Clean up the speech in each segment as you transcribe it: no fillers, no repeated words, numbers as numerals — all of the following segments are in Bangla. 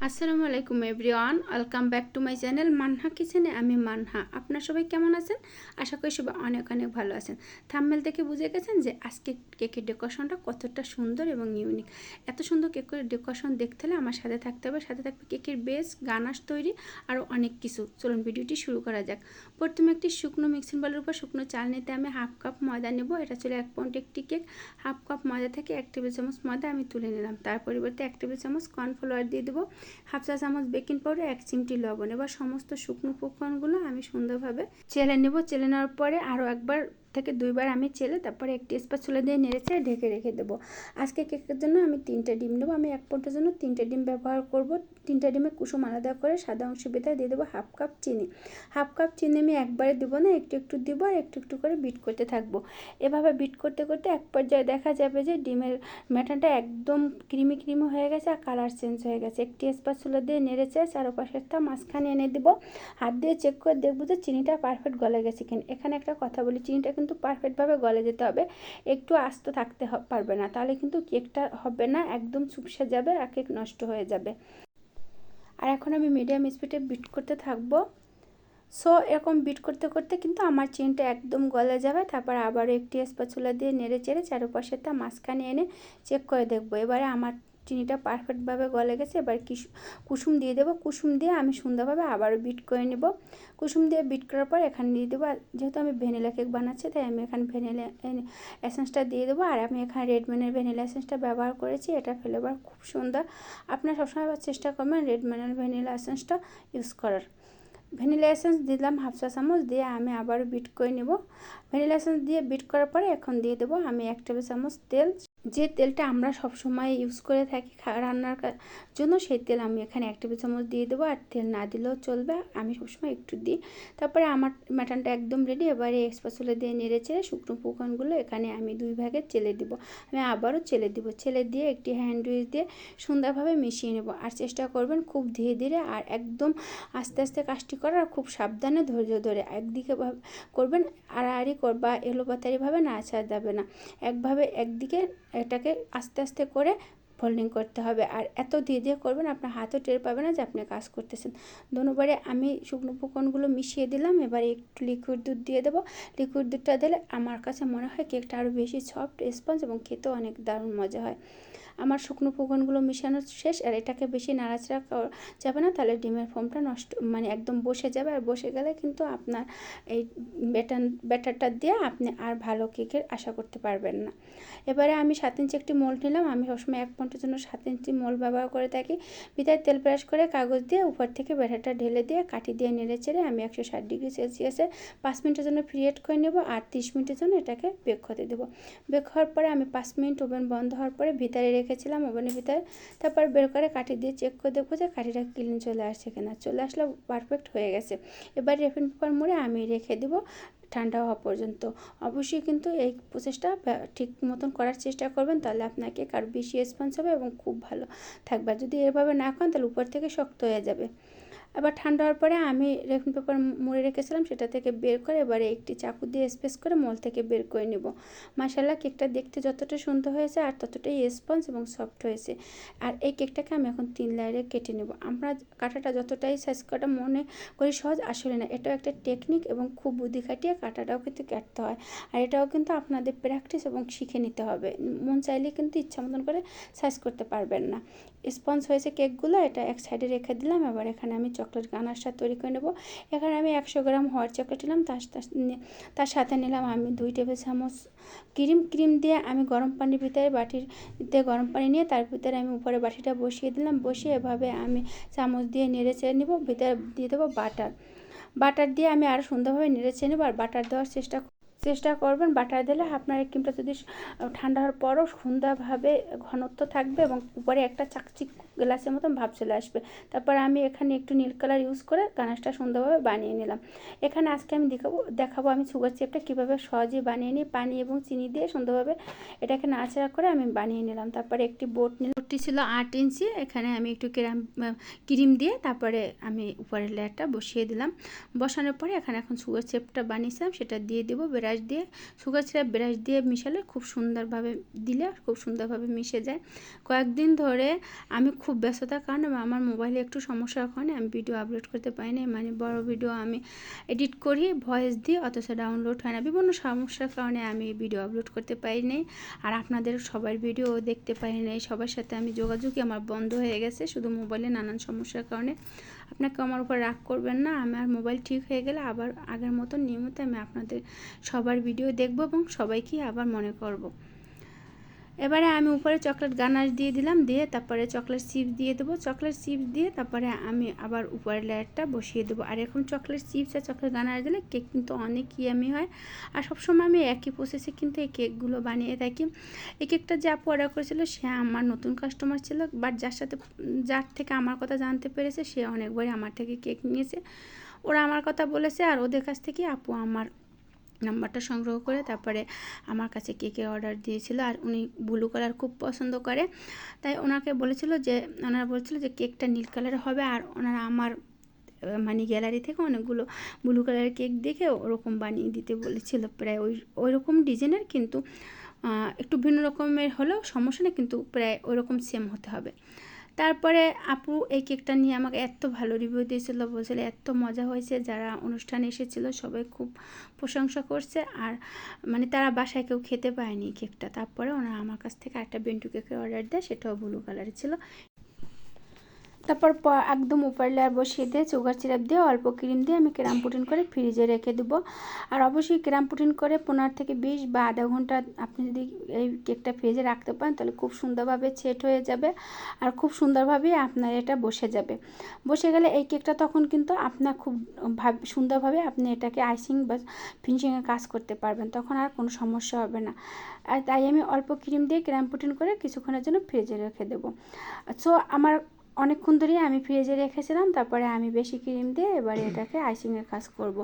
আসসালামু আলাইকুম everyone, welcome back to my channel Manha কিচেনে। আমি মানহা। আপনারা সবাই কেমন আছেন? আশা করি সবাই অনেক অনেক ভালো আছেন। থাম্বনেল থেকে বুঝে গেছেন যে আজকে কেকের ডেকোরেশনটা কতটা সুন্দর এবং ইউনিক। এত সুন্দর কেকের ডেকোরেশন দেখতে হলে আমার সাথে থাকতে হবে। সাথে থাকবে কেকের বেস, গানাশ তৈরি, আরও অনেক কিছু। চলুন ভিডিওটি শুরু করা যাক। প্রথমে একটি শুকনো মিক্সিং বোলের উপর শুকনো চাল নিতে আমি হাফ কাপ ময়দা নেব। এটা ছিল 1 পাউন্ড একটি কেক। হাফ কাপ ময়দা থেকে 1 টেবিল চামচ ময়দা আমি তুলে নিলাম। তার পরিবর্তে 1 টেবিল চামচ কর্নফ্লাওয়ার দিয়ে দেবো, হাফ চা চামচ বেকিং পাউডার, 1 চিমটি লবণ। এবার সমস্ত শুকনো উপকরণগুলো আমি সুন্দরভাবে চেলে নেব। চেলে নেওয়ার পরে আরও একবার থেকে 2বার আমি চেলে তারপরে একটি স্প্যাচুলা দিয়ে নেড়েছে ঢেকে রেখে দেবো। আজকে কেকের জন্য আমি 3টে ডিম নেবো। আমি 1 পাউন্ডের জন্য 3টে ডিম ব্যবহার করব। 3টে ডিমের কুসুম আলাদা করে সাদা অংশ ভেতরে দিয়ে দেবো হাফ কাপ চিনি। হাফ কাপ চিনি আমি একবারে দেবো না, একটু একটু দেবো আর একটু একটু করে বিট করতে থাকবো। এভাবে বিট করতে করতে এক পর্যায়ে দেখা যাবে যে ডিমের ব্যাটারটা একদম ক্রিমি ক্রিমি হয়ে গেছে আর কালার চেঞ্জ হয়ে গেছে। একটি স্প্যাচুলা দিয়ে নেড়েছে চারপাশেরটা মাঝখানে এনে দেবো। হাত দিয়ে চেক করে দেখবো যে চিনিটা পারফেক্ট গলে গেছে কিনা। এখানে একটা কথা বলি, চিনিটা কিন্তু পারফেক্টভাবে গলে যেতে হবে, একটু আস্ত থাকতে পারবে না, তাহলে কিন্তু কেকটা হবে না, একদম চুপসে যাবে আর কেক নষ্ট হয়ে যাবে। আর এখন আমি মিডিয়াম স্পিডে বিট করতে থাকবো। সো এরকম বিট করতে করতে কিন্তু আমার চিনিটা একদম গলে যাবে। তারপর আবারও একটি স্প্যাচুলা দিয়ে নেড়ে চেড়ে চারপাশেরটা মাঝখানে এনে চেক করে দেখবো। এবারে আমার চিনিটা পারফেক্টভাবে গলে গেছে। এবার কুসুম দিয়ে দেবো। কুসুম দিয়ে আমি সুন্দরভাবে আবারও বিট করে নেব। কুসুম দিয়ে বিট করার পর এখানে দিয়ে দেবো, যেহেতু আমি ভ্যানিলা কেক বানাচ্ছি তাই আমি এখানে ভ্যানিলা এসেন্সটা দিয়ে দেবো। আর আমি এখানে রেডম্যানের ভ্যানিলা এসেন্সটা ব্যবহার করেছি, এটা ফ্লেভার খুব সুন্দর। আপনারা সবসময় চেষ্টা করবেন রেডম্যানের ভ্যানিলা এসেন্সটা ইউজ করার। ভ্যানিলা এসেন্স দিলাম হাফ চা চামচ, দিয়ে আমি আবারও বিট করে নেব। ভ্যানিলা এসেন্স দিয়ে বিট করার পরে এখন দিয়ে দেবো আমি 1 টেবিল চামচ তেল। যে তেলটা আমরা সবসময় ইউজ করে থাকি রান্নার জন্য, সেই তেল আমি এখানে 1 টেবিল চামচ দিয়ে দেবো। আর তেল না দিলেও চলবে, আমি সবসময় একটু দিই। তারপরে আমার মাটনটা একদম রেডি। এবারে স্প্যাচুলা দিয়ে নেড়ে চেড়ে শুকনো উপকরণগুলো এখানে আমি 2 ভাগে চেলে দিব। আমি আবারও চেলে দিব। চেলে দিয়ে একটি হ্যান্ড উইচ দিয়ে সুন্দরভাবে মিশিয়ে নেব। আর চেষ্টা করবেন খুব ধীরে ধীরে আর একদম আস্তে আস্তে কাজটি করার, আর খুব সাবধানে ধৈর্য ধরে একদিকে করবেন, আড়াআড়ি বা এলোপাতাড়িভাবে নাড়াচাড়া যাবে না, একদিকে এটাকে আস্তে আস্তে করে ফোল্ডিং করতে হবে। আর এত ধীরে ধীরে করবেন আপনার হাতও টের পাবে না যে আপনি কাজ করতেছেন। দুবারে আমি শুকনো উপকরণগুলো মিশিয়ে দিলাম। এবারে একটু লিকুইড দুধ দিয়ে দেবো। লিকুইড দুধটা দিলে আমার কাছে মনে হয় কেকটা আরও বেশি সফট, স্পঞ্জ এবং খেতেও অনেক দারুণ মজা হয়। আমার শুকনো উপকরণগুলো মেশানো শেষ। আর এটাকে বেশি নাড়াচাড়া যাবে না, তাহলে ডিমের ফোমটা নষ্ট একদম বসে যাবে। আর বসে গেলে কিন্তু আপনার এই ব্যাটারটা দিয়ে আপনি আর ভালো কেকের আশা করতে পারবেন না। এবারে আমি 7 ইঞ্চি একটি মোল্ড নিলাম। আমি সবসময় 1 পাউন্ডের জন্য 7 ইঞ্চি মোল্ড ব্যবহার করে থাকি। ভিতরে তেল ব্রাশ করে কাগজ দিয়ে উপর থেকে ব্যাটারটা ঢেলে দিয়ে কাঠি দিয়ে নেড়ে চেড়ে আমি 160 ডিগ্রি সেলসিয়াসে 5 মিনিটের জন্য প্রিহিট করে নেব। আর 30 মিনিটের জন্য এটাকে বেক হতে দেবো। বেক হওয়ার পরে আমি 5 মিনিট ওভেন বন্ধ হওয়ার পরে ভিতরে রেখেছিলাম ওভেনের ভিতরে। তারপর বের করে কাঠি দিয়ে চেক করে দেখবো যে কাঠিটা ক্লিন চলে আসছে কিনা। চলে আসলে পারফেক্ট হয়ে গেছে। এবার রেফিন পেপার মুড়ে আমি রেখে দেবো ঠান্ডা হওয়া পর্যন্ত। অবশ্যই কিন্তু এই প্রসেসটা ঠিক মতন করার চেষ্টা করবেন, তাহলে আপনাকে আরও বেশি স্পঞ্জ হবে এবং খুব ভালো থাকবে। যদি এভাবে না করেন তাহলে উপর থেকে শক্ত হয়ে যাবে। আবার ঠান্ডা হওয়ার পরে আমি রেফিন পেপার মুড়ে রেখেছিলাম, সেটা থেকে বের করে এবারে একটি চাকু দিয়ে স্পেস করে মোল থেকে বের করে নেব। মাশাআল্লাহ, কেকটা দেখতে যতটা সুন্দর হয়েছে আর ততটাই স্পঞ্জ এবং সফট হয়েছে। আর এই কেকটাকে আমি এখন 3 লেয়ারে কেটে নেব। আমরা কাটাটা যতটাই সাইজ কাটা মনে করি সহজ, আসলে না, এটাও একটা টেকনিক এবং খুব বুদ্ধি খাটিয়ে কাটাটাও কিন্তু কাটতে হয়। আর এটাও কিন্তু আপনাদের প্র্যাকটিস এবং শিখে নিতে হবে। মন চাইলে কিন্তু ইচ্ছা মতন করে সাইজ করতে পারবেন না। স্পঞ্জ হয়েছে কেকগুলো, এটা এক সাইডে রেখে দিলাম। এবার এখানে আমি চকলেট গানাশটা তৈরি করে নেব। এখানে আমি 100 গ্রাম হোয়াইট চকলেট নিলাম, তার সাথে নিলাম আমি 2 টেবিল চামচ ক্রিম দিয়ে আমি গরম পানির ভিতরে বাটিতে গরম পানি নিয়ে তার ভিতরে আমি উপরে বাটিটা বসিয়ে দিলাম। বসিয়ে এভাবে আমি চামচ দিয়ে নেড়ে চেড়ে নেব। ভিতরে দিয়ে দেবো বাটার দিয়ে আমি আরও সুন্দরভাবে নেড়ে চেড়ে নেব। আর বাটার দেওয়ার চেষ্টা করবেন। বাটার দিলে আপনার এই ক্রিমটা যদি ঠান্ডা হওয়ার পরও সুন্দরভাবে ঘনত্ব থাকবে এবং উপরে একটা চাকচিক গ্লাসের মতন ভাব চলে আসবে। তারপর আমি এখানে একটু নীল কালার ইউজ করে গানাশটা সুন্দরভাবে বানিয়ে নিলাম। এখানে আজকে আমি দেখাবো আমি সুগার চিপটা কীভাবে সহজেই বানিয়ে নিই। পানি এবং চিনি দিয়ে সুন্দরভাবে এটাকে নাড়াচাড়া করে আমি বানিয়ে নিলাম। তারপরে একটি বোটটি ছিল 8 ইঞ্চি। এখানে আমি একটু ক্রিম দিয়ে তারপরে আমি উপরের লেয়ারটা বসিয়ে দিলাম। বসানোর পরে এখানে এখন সুগার চিপটা বানিয়েছিলাম সেটা দিয়ে দেবো ব্রাশ দিয়ে। সুগার সিরাপ ব্রাশ দিয়ে মিশালে খুব সুন্দরভাবে মিশে যায়। কয়েকদিন ধরে আমি খুব ব্যস্ততার কারণে আমার মোবাইলে একটু সমস্যার কারণে আমি ভিডিও আপলোড করতে পারি না। মানে বড় ভিডিও আমি এডিট করি ভয়েস দিয়ে, অথচ ডাউনলোড হয় না। বিভিন্ন সমস্যার কারণে আমি ভিডিও আপলোড করতে পারি নাই, আর আপনাদের সবার ভিডিও দেখতে পারি নাই। সবার সাথে আমি যোগাযোগই আমার বন্ধ হয়ে গেছে শুধু মোবাইলে নানান সমস্যার কারণে। আপনাকে আমার উপর রাগ করবেন না, আমার মোবাইল ঠিক হয়ে গেলে আবার আগের মতো নিয়মিত আমি আপনাদের সবার ভিডিও দেখব এবং সবাইকে আবার মনে করব। এবারে আমি উপরে চকলেট গানাশ দিয়ে দিলাম, দিয়ে তারপরে চকলেট চিপস দিয়ে দেবো। চকলেট চিপস দিয়ে তারপরে আমি আবার উপরের লেয়ারটা বসিয়ে দেবো। আর এরকম চকলেট চিপস আর চকলেট গানাশ দিলে কেক কিন্তু অনেক ইয়ামি হয়। আর সবসময় আমি একই প্রসেসে কিন্তু এই কেকগুলো বানিয়ে থাকি। এই কেকটা যে আপু অর্ডার করেছিল সে আমার নতুন কাস্টমার ছিল, বাট যার থেকে আমার কথা জানতে পেরেছে সে অনেকবারই আমার থেকে কেক নিয়েছে। ওরা আমার কথা বলেছে আর ওদের কাছ থেকে আপু আমার নাম্বারটা সংগ্রহ করে তারপরে আমার কাছে কেকের অর্ডার দিয়েছিল। আর উনি ব্লু কালার খুব পছন্দ করে, তাই ওনারা বলেছিল যে কেকটা নীল কালারের হবে। আর ওনারা আমার মানে গ্যালারি থেকে অনেকগুলো ব্লু কালারের কেক দেখে ওরকম বানিয়ে দিতে বলেছিল, প্রায় ওই রকম ডিজাইনের, কিন্তু একটু ভিন্ন রকমের হলেও সমস্যা নেই, কিন্তু প্রায় ওই রকম সেম হতে হবে। তারপরে আপু এই কেকটা নিয়ে আমাকে এত ভালো রিভিউ দিয়েছিল, বলছিল এত মজা হয়েছে। যারা অনুষ্ঠানে এসেছিলো সবাই খুব প্রশংসা করছে, আর মানে তারা বাসায় কেউ খেতে পায়নি কেকটা। তারপরে ওনারা আমার কাছ থেকে একটা বেন্টু কেকের অর্ডার দেয়, সেটাও ব্লু কালারের ছিল। তারপর একদম উপর লেয়ার বসিয়ে দিয়ে সুগার সিরাপ দিয়ে অল্প ক্রিম দিয়ে আমি ক্রাম পুটিন করে ফ্রিজে রেখে দেবো। আর অবশ্যই ক্রাম পুটিন করে 15 থেকে 20 বা আধা ঘন্টা আপনি যদি এই কেকটা ফ্রিজে রাখতে পারেন তাহলে খুব সুন্দরভাবে সেট হয়ে যাবে, আর খুব সুন্দরভাবে আপনার এটা বসে যাবে। বসে গেলে এই কেকটা তখন কিন্তু আপনার খুব সুন্দরভাবে আপনি এটাকে আইসিং বা ফিনিশিংয়ের কাজ করতে পারবেন, তখন আর কোনো সমস্যা হবে না। আর তাই আমি অল্প ক্রিম দিয়ে ক্রাম পুটিন করে কিছুক্ষণের জন্য ফ্রিজে রেখে দেবো। সো আমার অনেকক্ষণ ধরেই আমি ফ্রিজে রেখেছিলাম, তারপরে আমি বেশি ক্রিম দিয়ে এবারে এটাকে আইসিংয়ের কাজ করব।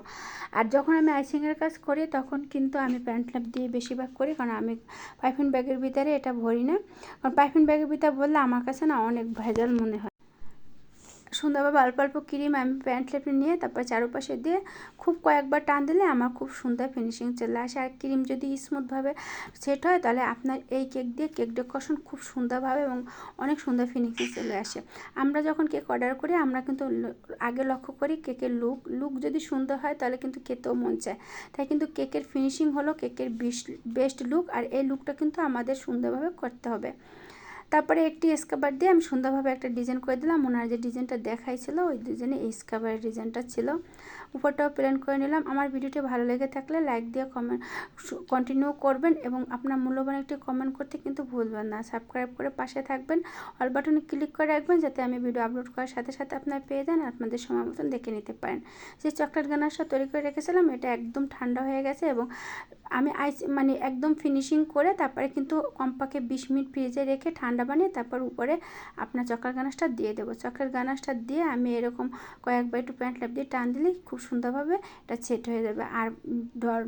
আর যখন আমি আইসিংয়ের কাজ করি তখন কিন্তু আমি প্যান্টল্যাপ দিয়ে বেশিরভাগ করি, কারণ আমি পাইপিং ব্যাগের ভিতরে এটা ভরি না, কারণ পাইপিং ব্যাগের ভিতরে বললে আমার কাছে না অনেক ভেজাল মনে হয়। সুন্দরভাবে অল্প অল্প ক্রিম আমি প্যান্টল্যাপে নিয়ে তারপর চারপাশে দিয়ে খুব কয়েকবার টান দিলে আমার খুব সুন্দর ফিনিশিং চলে আসে। আর ক্রিম যদি স্মুথভাবে সেট হয় তাহলে আপনার এই কেক দিয়ে কেক ডেকোরেশন খুব সুন্দরভাবে এবং অনেক সুন্দর ফিনিশিং চলে আসে। আমরা যখন কেক অর্ডার করি আমরা কিন্তু আগে লক্ষ্য করি কেকের লুক যদি সুন্দর হয় তাহলে কিন্তু খেতেও মন চায়। তাই কিন্তু কেকের ফিনিশিং হলো কেকের বেস্ট লুক, আর এই লুকটা কিন্তু আমাদের সুন্দরভাবে করতে হবে। তারপরে একটি স্কাবার দিয়ে আমি সুন্দরভাবে একটা ডিজাইন করে দিলাম। ওনার যে ডিজাইনটা দেখাইছিল ওই ডিজাইনে এই স্কাবারের ডিজাইনটা ছিল। উপরটাও প্ল্যান করে নিলাম। আমার ভিডিওটি ভালো লেগে থাকলে লাইক দিয়ে কন্টিনিউ করবেন এবং আপনার মূল্যবান একটি কমেন্ট করতে কিন্তু ভুলবেন না। সাবস্ক্রাইব করে পাশে থাকবেন, অল বাটনে ক্লিক করে রাখবেন যাতে আমি ভিডিও আপলোড করার সাথে সাথে আপনারা পেয়ে যান, আপনাদের সময় মতন দেখে নিতে পারেন। যে চকলেট গানাশটা তৈরি করে রেখেছিলাম এটা একদম ঠান্ডা হয়ে গেছে এবং আমি মানে একদম ফিনিশিং করে তারপরে কিন্তু কমপক্ষে 20 মিনিট ফ্রিজে রেখে ঠান্ডা বানিয়ে তারপর উপরে আপনার চকলেট গানাশটা দিয়ে দেবো। চকলেট গানাশটা দিয়ে আমি এরকম কয়েকবার একটু প্যান্টল্যাপ দিয়ে টান দিলেই খুব সুন্দরভাবে এটা সেট হয়ে যাবে। আর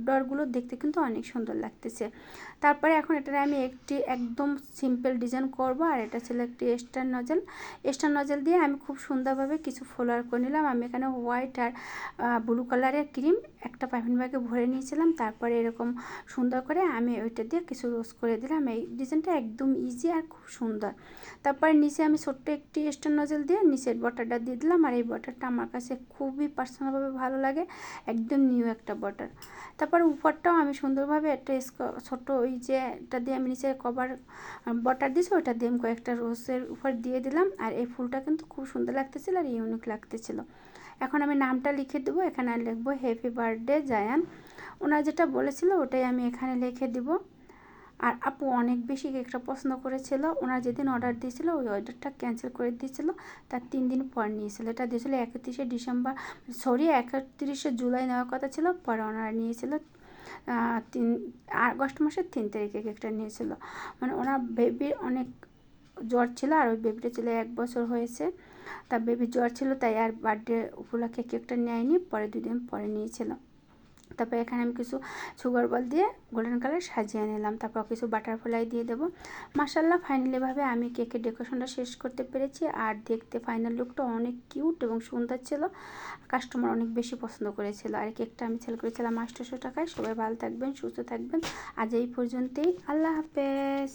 ডরগুলো দেখতে কিন্তু অনেক সুন্দর লাগতেছে। তারপরে এখন এটার আমি একটি একদম সিম্পল ডিজাইন করব, আর এটা ছিল একটি স্টার নজেল দিয়ে আমি খুব সুন্দরভাবে কিছু ফলোয়ার করে নিলাম। আমি এখানে হোয়াইট আর ব্লু কালারের ক্রিম একটা পাইপিং ব্যাগে ভরে নিয়েছিলাম, তারপরে এরকম সুন্দর করে আমি ওইটা দিয়ে কিছু রোজ করে দিলাম। এই ডিজাইনটা একদম ইজি আর খুব সুন্দর। তারপরে নিচে আমি ছোট্ট একটি স্টার নজেল দিয়ে নিচের বটারটা দিয়ে দিলাম, আর এই বটারটা আমার কাছে খুবই পার্সোনালভাবে ভালো লাগে, একদম নিউ একটা বটার। তারপরে উপরটাও আমি সুন্দরভাবে একটা ছোটো ওই যে এটা দিয়ে আমি নিচে কভার বটার দিয়েছি ওইটা দিয়ে আমি কয়েকটা রোজের উপর দিয়ে দিলাম। আর এই ফুলটা কিন্তু খুব সুন্দর লাগতেছিল আর ইউনিক লাগতেছিল। এখন আমি নামটা লিখে দেবো, এখানে লিখবো হ্যাপি বার্থডে জায়ান। ওনার যেটা বলেছিল ওটাই আমি এখানে লিখে দিব। আর আপু অনেক বেশি কেকটা পছন্দ করেছিল, ওনার যেদিন অর্ডার দিয়েছিল ওই অর্ডারটা ক্যান্সেল করে দিয়েছিল, তার 3 দিন পর নিয়েছিল। এটা দিয়েছিল 31শে জুলাই নেওয়ার কথা ছিল, পরে ওনারা নিয়েছিল আগস্ট মাসের 3 তারিখে কেকটা নিয়েছিল। মানে ওনার বেবির অনেক জ্বর ছিল, আর ওই বেবিটা ছিল 1 বছর হয়েছে, তার বেবির জ্বর ছিল তাই আর বার্থডে উপলক্ষে কেকটা নেয়নি, পরে 2 দিন পরে নিয়েছিল। তারপর এখানে আমি কিছু সুগার বল দিয়ে গোল্ডেন কালার সাজিয়ে নিলাম, তারপর কিছু বাটারফ্লাই দিয়ে দেবো। মাশাআল্লাহ ফাইনালিভাবে আমি কেকের ডেকোরেশনটা শেষ করতে পেরেছি, আর দেখতে ফাইনাল লুকটা অনেক কিউট এবং সুন্দর ছিল, কাস্টমার অনেক বেশি পছন্দ করেছিল। আর কেকটা আমি সেল করেছিলাম 800 টাকায়। সবাই ভালো থাকবেন, সুস্থ থাকবেন, আজ এই পর্যন্তই, আল্লাহ হাফেজ।